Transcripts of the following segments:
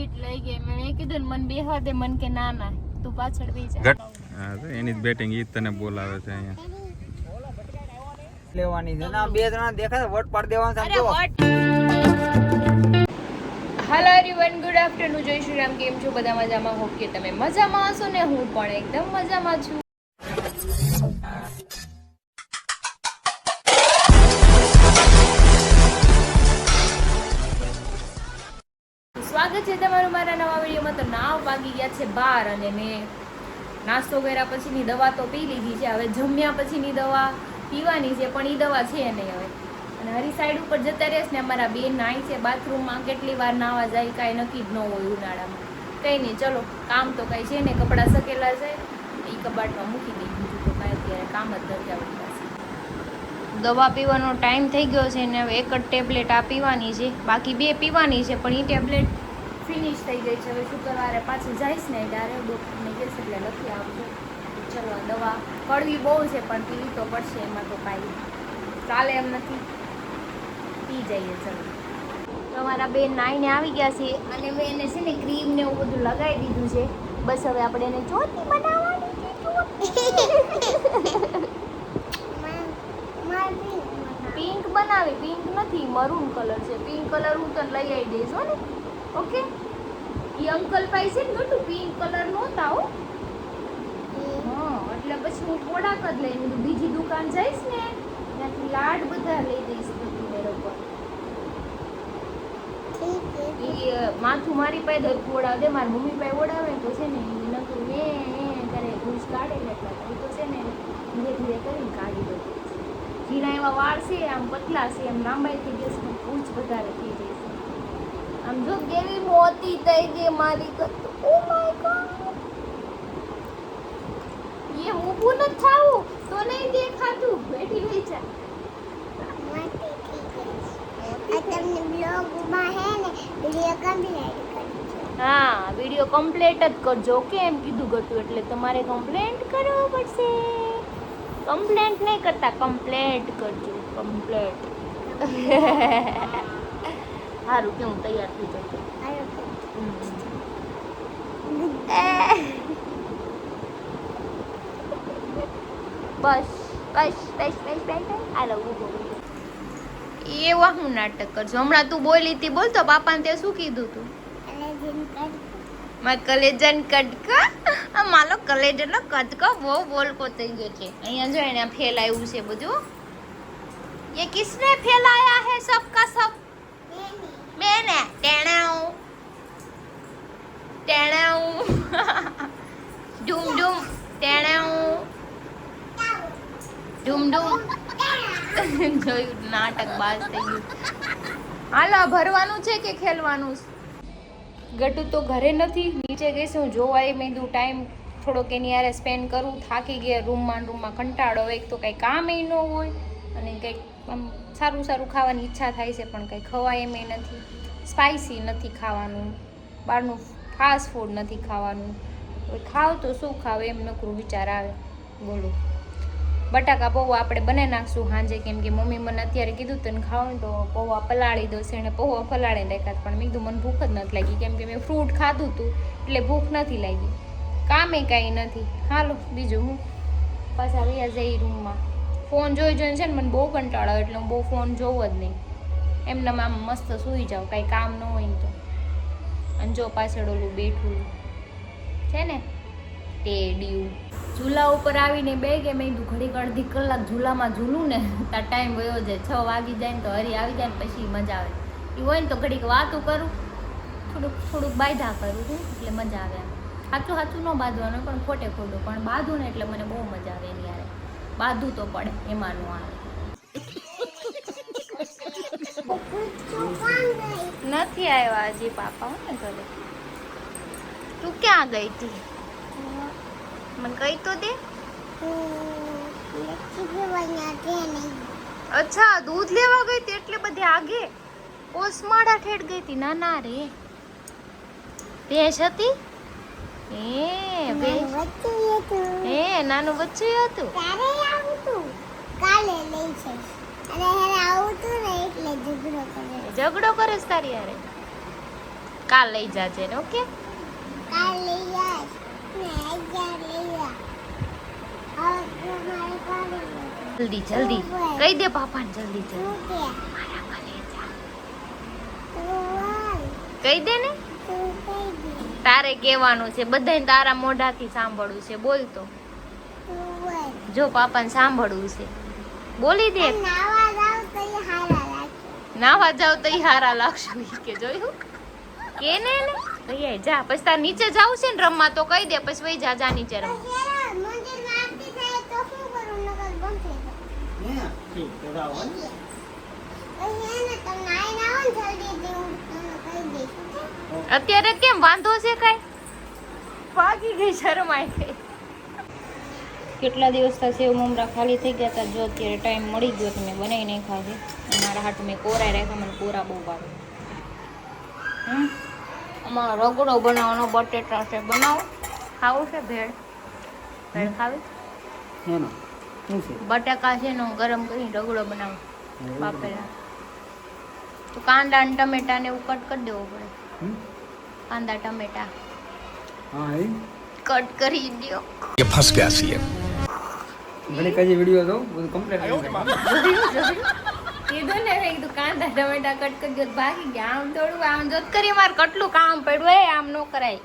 Seat લઈ ગઈ. મેં કીધું મન બેહવા દે, મન કે ના ના તું પાછળ બેસી જા. હા તો એની જ બેટિંગ ઈ તને બોલાવે છે અહીંયા લેવાની છે ના, બે જણા દેખાય વોટ પાડ દેવાનો છે. અરે વોટ. હેલો એવરીવન, ગુડ આફ્ટરનૂન, જય શ્રી રામ. કેમ છો બધા? મજામાં? હોપ કે તમે મજામાં હશો ને હું પણ એકદમ મજામાં છું. સ્વાગત છે તમારું મારા નવા વિડીયોમાં. તો નાવ વાગી ગયા છે 12 અને મેં નાસ્તો કર્યા પછીની દવા તો પી લીધી છે. હવે જમ્યા પછીની દવા પીવાની છે, પણ એ દવા છે નહીં હવે. અને હરી સાઈડ ઉપર જતા રહેશ ને અમારા બેન નાઈ છે બાથરૂમમાં. કેટલી વાર નાવા જાય કાંઈ નક્કી જ ન હોય ઉનાળામાં. કંઈ નહીં, ચલો કામ તો કાંઈ છે ને, કપડાં સકેલા છે એ કબાટમાં મૂકી દઈ. બીજું તો કાંઈ અત્યારે કામ જ નથી આવતું. દવા પીવાનો ટાઈમ થઈ ગયો છે ને હવે એક જ ટેબ્લેટ આ પીવાની છે, બાકી બે પીવાની છે પણ એ ટેબ્લેટ ફિનિશ થઈ ગઈ છે. હવે શુક્રવારે પાછું જઈશ ને ત્યારે ડૉક્ટરને કહેશે એટલે લખી આવજો. ચલો, દવા કડવી બહુ છે પણ પીવી તો પડશે, એમાં તો કાંઈ ચાલે એમ નથી, પી જઈએ. ચલો, તમારા બેન નાઈને આવી ગયા છે અને મેં એને છે ને ક્રીમ ને એવું બધું લગાવી દીધું છે. બસ હવે આપણે એને ચોથી બનાવવાની છે. પિંક બનાવી, પિંક નથી મરૂન કલર છે. પિંક કલર હું તને લઈ આવી દઈશ હો ને, ઓકે? એ અંકલ પાસે છે ને ગટુ પિંક કલર નહોતા હો. હા, એટલે પછી હું થોડાક જ લઈને બીજી દુકાન જઈશ ને ત્યાંથી લાડ બધા લઈ દઈશ બરોબર. એ માથું મારી પાસે દરખું ઓડાવે, મારી મમ્મી પાસે ઓડાવે તો છે ને એ નતું મેં ત્યારે ઘૂસ કાઢે ને એટલા એ તો છે ને ધીરે ધીરે કરીને કાઢી દઉં. ઝીણા એવા વાળ છે, આમ પતલા છે, એમ લાંબાઈ થઈ જશે પણ પૂંછ વધારે થઈ જશે. આમ જો કેવી મોતી થઈ ગઈ મારી કરતો. ઓ માય ગોડ, ये ઊભું ન થાવું તો નહીં દેખાતું. બેઠી રહી જા. તમને બ્લોગમાં હે ને વિડિયો કમ્પ્લીટ કરજો. હા, વિડિયો કમ્પ્લીટ જ કરજો, ઓકે? એમ કીધું ગટુ, એટલે તમારે કમ્પ્લેન્ટ કરવો પડશે. કમ્પ્લેન્ટ નહીં કરતા, કમ્પ્લેટ કરજો, કમ્પ્લેટ. સારું, કેવું તૈયાર થઈ જશે. બસ બસ બસ બસ બસ હાલો ઊભો. એવા હું નાટક કરજો. હમણાં તું બોલી હતી, બોલ તો પાપાને તે શું કીધું તું? મારો કલેજન કટકો. આ મારો કલેજનનો કટકો બહુ બોલકો થઈ ગયો છે. અહીંયા જો એને ફેલાયું છે બધું. ये किसने फैलाया है सबका सब? मैंने. टेणाऊ टेणाऊ डूम डूम टेणाऊ ડૂમ ડૂમ. જોયું, નાટક બાજ થઈ ગયું. હાલો, ભરવાનું છે કે ખેલવાનું? ગટુ તો ઘરે નથી, નીચે ગઈ છું જોવા. મેં કીધું ટાઈમ થોડોક એની યારે સ્પેન્ડ કરું. થાકી ગયા રૂમમાં કંટાળો હોય, એક તો કંઈ કામ ન હોય અને કંઈક આમ સારું સારું ખાવાની ઈચ્છા થાય છે પણ કંઈ ખવાય એમ નથી. સ્પાઇસી નથી ખાવાનું, બહારનું ફાસ્ટ ફૂડ નથી ખાવાનું. ખાવ તો શું ખાવ એમ નકરું વિચાર આવે. બોલો, બટાકા પૌવા આપણે બનાવી નાખશું સાંજે, કેમ કે મમ્મી મને અત્યારે કીધું તને ખાવું તો પૌવા પલાળી દો છે. એને પૌવા પલાળીને રાખ્યા પણ મેં કીધું મને ભૂખ જ નથી લાગી, કેમ કે મેં ફ્રૂટ ખાધું હતું એટલે ભૂખ નથી લાગી. કામે કાંઈ નથી. હાલો, બીજું હું પાછા વયા જઈ રૂમમાં. ફોન જોઈ જોઈને છે ને મને બહુ કંટાળો આવે એટલે હું બહુ ફોન જોવો જ નહીં. એમને આમ મસ્ત સૂઈ જાઉં, કાંઈ કામ ન હોય ને તો. અને જો પાછળ ઓલું બેઠું છે ને ટેડિયું. ઝૂલા ઉપર આવીને બે કે મેં કીધું ઘડીક અડધી કલાક ઝૂલામાં ઝૂલું ને ત્યાં ટાઈમ વયો જાય. 6 વાગી જાય ને તો હરી આવી જાય ને પછી મજા આવે. એ હોય ને તો ઘડીક વાતું કરું, થોડુંક બાંધા કરું છું એટલે મજા આવે. સાચું સાચું ન બાંધવાનું પણ ખોટે ખોટું પણ બાંધું ને એટલે મને બહુ મજા આવે એની યારે. બાંધવું તો પડે, એમાંનું આવે. નથી આવ્યા હજી પાપા હો ને ઘરે. તું ક્યાં ગઈ હતી? મને કહી તો દે. અચ્છા, દૂધ લેવા ગઈ હતી એટલે બધે આગે ઓસમાડા ઠેડ ગઈ હતી. ના ના રે, ભેંસ હતી. નાનું બચ્ચું હતું. ઝઘડો કરે તારી યારે. કાલ લઈ જાજે ને ઓકે કાલ લઈ જાય ને આજા લઈ જા હવે મારે કાલે જલ્દી જલ્દી કહી દે પાપાને જલ્દી જલ્દી તું કે મારા ભલે જા તું કહી દે ને તું કઈ દે તારે કહેવાનું છે બધાને તારા મોઢાથી સાંભળવું છે બોલ તો તું જો પાપાને સાંભળવું છે બોલી દે નાવા જાવ તો એ હારા લાગે નાવા જાવ તો ઈ હારા લાગશે ઈ કે જોયું કે ને કહીએ જા પછી તાર નીચે જાવું છે ને રમવા તો કહી દે પછી વઈ જા નીચે રમ મંદિરમાં આરતી થાય તો શું કરું નકર બંધ થઈ જાય એને તમને આઈ ના હોય જલ્દી દેવું તમને કહી દઈશ ઓકે અત્યારે કેમ વાંધો છે કઈ ભાગી ગઈ શરમાઈ ગઈ કેટલા દિવસ થયા સેવ મમરા ખાલી થઈ ગયા હતા જો અત્યારે ટાઈમ મળી ગયો તો મેં બનાવી નાખ્યા છે મારા હાથ મેં કોરાઈ રાખ્યા મને કોરા બહુ ભાવે આમાં રગડો બનાવવાનો બટેટા છે બનાવો ખાવું છે ભેળ ભેળ ખાવી બટાકા છે ને હું ગરમ કરીને રગડો બનાવું બાપેલા તો કાંદા અને ટમેટા ને એવું કટ કરી દેવું પડે કાંદા ટમેટા કટ કરી દો ये फंस गया सीएम મને કઈ વિડિયો તો બધું કમ્પ્લીટ કીધું ને મેં કીધું કાંદા ટમેટા કટ કરી દો ભાગી ગયા આમ થોડું આમ જોત કરી મારે કેટલું કામ પડ્યું હે આમ ન કરાય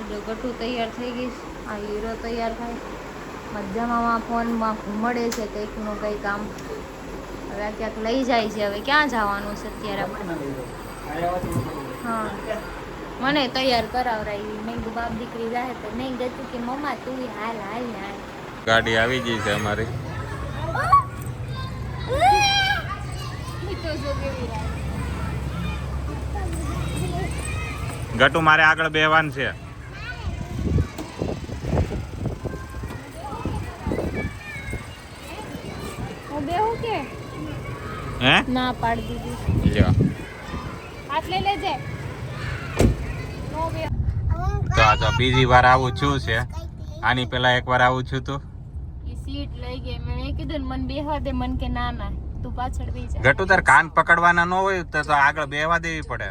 જો ગઠું તૈયાર થઈ ગઈ આ હીરો તૈયાર થાય મજામાં ફોનમાં ઘૂમડે છે કંઈકનું કંઈ કામ હવે ક્યાંક લઈ જાય છે હવે ક્યાં જવાનું છે અત્યારે હા મને તૈયાર કરાવરાવી મેં કીધું બાપ દીકરી જાય તો નહીં જતું કે મમ્મા તું હાલ હાલ ને હાલ ગાડી આવી ગઈ છે અમારી ગટુ મારે આગળ બેહવાનું છે કે હે ના પાડી દીધી લ્યો હાથ લઈ લેજે નો બે તો આ તો બીજી વાર આવું છું છે આની પહેલા એકવાર આવું છું તો ઈ સીટ લઈ ગઈ મેં કીધું ને મને બેહવા દે મન કે ના ના તું પાછળ બેસી જા ગટુ તાર કાન પકડવાના ન હોય તો આગળ બેહવા દેવી પડે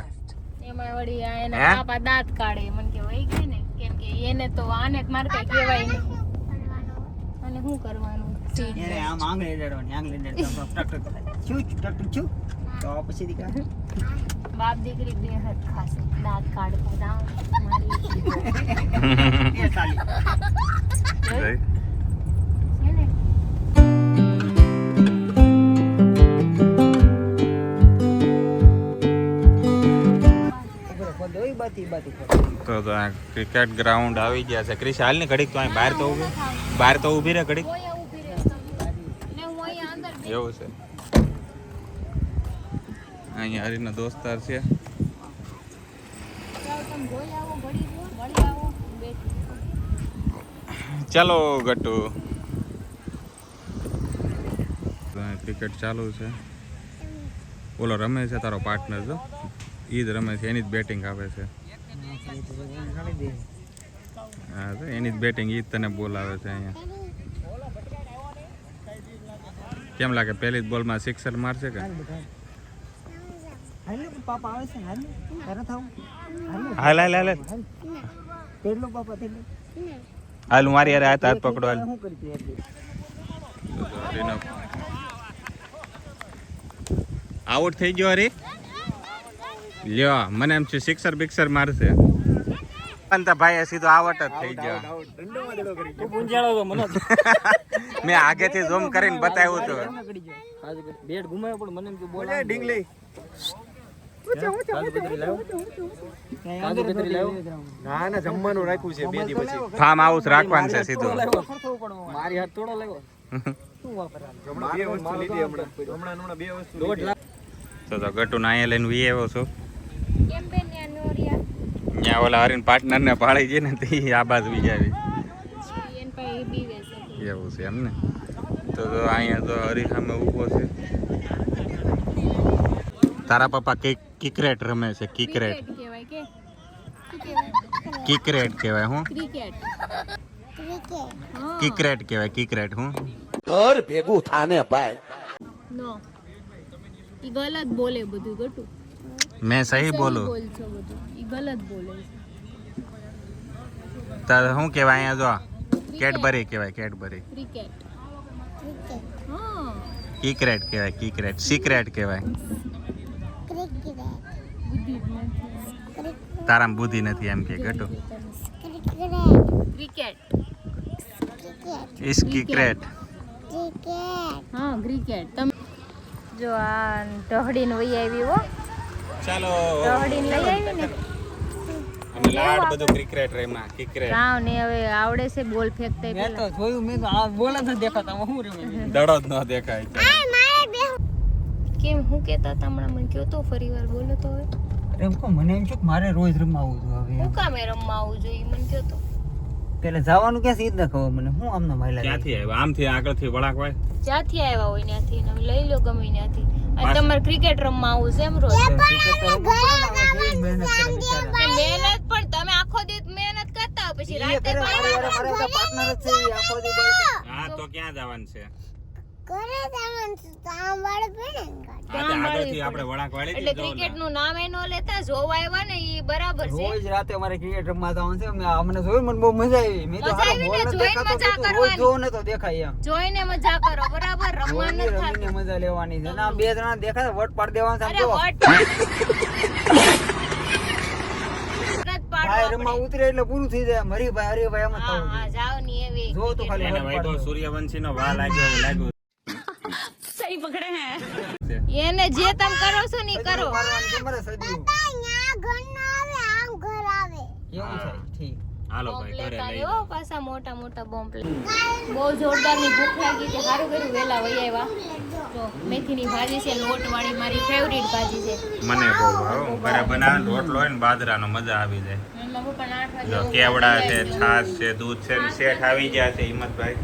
એમાં વળી આ એના હે? પાપા દાંત કાઢે મને કે વઈ ગઈ ને કેમ કે એને તો આને જ મારે કઈ કહેવાય નહીં અને શું કરવાનું સીટ એને આમ આંગળી રેડવાની આંગળી રેડતા ટક ટક છું ટક છું તો પછી દીકા બાપ દીકરી બે હાથ ખાશે દાંત કાઢતા દાંત મારી એ ચાલી જોઈ? છે ને દોઈ બાતી બાતી તો આ ક્રિકેટ ગ્રાઉન્ડ આવી ગયા છે ક્રિશ હાલ ને ઘડીક તો અહીં બહાર તો ઊભી રહે ઘડીક કોઈ ઊભી રહે ને હું અહીંયા અંદર એવું છે અહીંયા હરીના દોસ્તાર છે જાવ તમે જોઈ આવો ઘડી જો ઘડી આવો બેઠી ચાલો ગટુ ક્રિકેટ ચાલુ છે ઓલો રમે છે તારો પાર્ટનર જો ઈ જ રમે છે એની જ બેટિંગ આવે છે હા તો એની જ બેટિંગ ઈ જ તને બોલાવે છે અહીંયા કેમ લાગે પહેલી જ બોલમાં સિક્સર મારશે કે હાલ પાપા આવે છે હાલ તારે થાવ હાલ હાલ હાલ તેડલો પાપા તેડલો હાલ હું મારી યાર હાથ પકડો હાલ શું કરી તું એટલે આઉટ થઈ ગયો હરી લ્યો મને એમ છે સિક્સર બિક્સર મારશે પણ તો ભાઈ સીધો આઉટ જ થઈ ગયો તું પૂંજાળો તો મને મેં આગેથી ઝૂમ કરીને બતાવ્યું તો બેટ ઘુમાયો પણ મને એમ કે બોલ ડીંગલી ના ના જમવાનું રાખ્યું છે બે દી પછી ફાર્મ હાઉસ રાખવાનું છે સીધું મારી હાથ થોડો લેવો શું વાપરવાનું બે વસ્તુ લીધી હમણાં બે વસ્તુ 1.5 લાખ તો ગટુ ના અહીંયા લઈને વી આવ્યો છું કેમ બેન યા નોરિયા ત્યાં ઓલા હરીન પાર્ટનર ને પાળી ગઈ ને તે આ બાજુ વી આવી એન પાસે બીવે છે એવું છે એમ ને તો અહીંયા તો હરી સામે ઊભો છે તારા પપ્પા કિક્રેટ રમે છે કિક્રેટ કહેવાય કે શું કહેવાય કિક્રેટ કહેવાય હું ક્રિકેટ કિક્રેટ કહેવાય કિક્રેટ હું ઘર ભેગું થાને ભાઈ નો ઈ ગલત બોલે બધું ગટુ મેં સહી બોલું બોલ છો બધું ઈ ગલત બોલે છે. તારે શું કહેવાય અહીંયા જો કેડબરી કહેવાય કેડબરી. ક્રિકેટ. ક્રિકેટ હા. કિકરેટ કહેવાય કિકરેટ. સિક્રેટ કહેવાય. ક્રિકેટ બુદ્ધિ જ નથી. તારામાં બુદ્ધિ નથી એમ કે ગટુ. Cricket cricket. Cricket is cricket. Cricket હા ક્રિકેટ. તમે જો આ ઢહડીને વહી આવી હો. ચાલો ઢહડીને લઈ આવી ને અમે લાડ બધું ક્રિકેટ રેમાં કિકરેટ. રાવ ને હવે આવડે છે બોલ ફેંકતા મેં તો પેલા. જોયું મેં તો આ બોલ જ નથી દેખાતા હું રમે દડો જ ન દેખાય છે. કેમ હું કહેતા હતા હમણાં મને કયો તો ફરી વાર બોલો તો હવે. એમ કો મને એમ છે કે મારે રોજ રમવા આવવું છે હવે હું કામે રમવા આવું જોઈએ મને કયો તો. પેલા જવાનું ક્યાં સીધ ન ખબર મને હું આમનો માયલા ક્યાંથી આવ્યા આમથી આગળથી વળાક હોય. જ્યાંથી આવ્યા હોય ત્યાંથી ને હવે લઈ લો ગમે ત્યાંથી. આ તમારે ક્રિકેટ રમવા આવું છે એમ રોજ. મહેનત કરે બિચારા મહેનત પણ તમે આખો દિવસ મહેનત કરતા હો પછી એ રાતે કરે મારા પાર્ટનર જ છે ઈ આખો દી બળશે. હા તો ક્યાં જવાનું છે? કરે તામન તામ વાળે પેણ આ તો આગળથી આપણે વળાક વાળી એટલે ક્રિકેટ નું નામ એ નો લેતા જોવા આવ્યા ને ઈ બરાબર છે. રોજ રાતે અમારે ક્રિકેટ રમવા જવાનું છે અમને જોયું મને બહુ મજા આવી મેં તો મજા હારો આવી ને, બોલ જ જોઈને દેખાતો મજા નહોતો. રોજ કરવાની. જોવું ને તો દેખાય એમ જોઈને મજા કરો બરાબર રમવા જોઈને નથી રમીને થતું. મજા લેવાની છે ના બે જણા દેખાય વટ પાડ દેવાનું છે આમ અરે જો વટ ભાઈ રમવા ઉતરે એટલે પૂરું થઈ જાય હરીભાઈ હરીભાઈ એમ જ થવું હા જાવ ની એવી જો તો ખાલી એને વટ વૈભવ પાડ સૂર્યવંશીનો વાહ લાગ્યો લાગ્યું. એને જે તમે કરો છો ને ઈ કરો. મારવાની છે મારે સજીવ આ ઘર નો આવે આમ ઘર આવે એવું થાય ઠીક હાલો બોમ્બ ભાઈ ઘરે લેતા લઈ આવ્યો પાછા મોટા મોટા બોમ્બ લે. બહુ જોરદાર ની ભૂખ લાગી છે સારું કર્યું વેલા વહી આવ્યા. જો મેથીની ભાજી છે લોટ વાળી મારી ફેવરિટ ભાજી છે. મને બહુ ભાવ ઘરે બનાવે રોટલો હોય ને બાજરાનો મજા આવી જાય. મમ્મા પપ્પા 8 જો વાગે કેવડા છે છાશ છે દૂધ છે ને શેઠ આવી ગયા છે હિંમતભાઈ.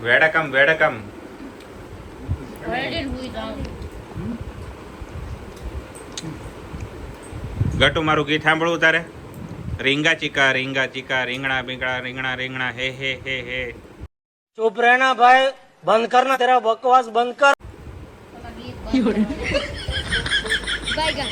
વેડકમ વેડકમ. રેડી હુઈ જાવ. ગટુ મારું ગીત સાંભળવું તારે? રીંગા ચીકા રીંગણા બીંગણા રીંગણા રીંગણા હે હે હે હે. चुप रहना भाई बंद करना तेरा बकवास बंद कर બાય ગા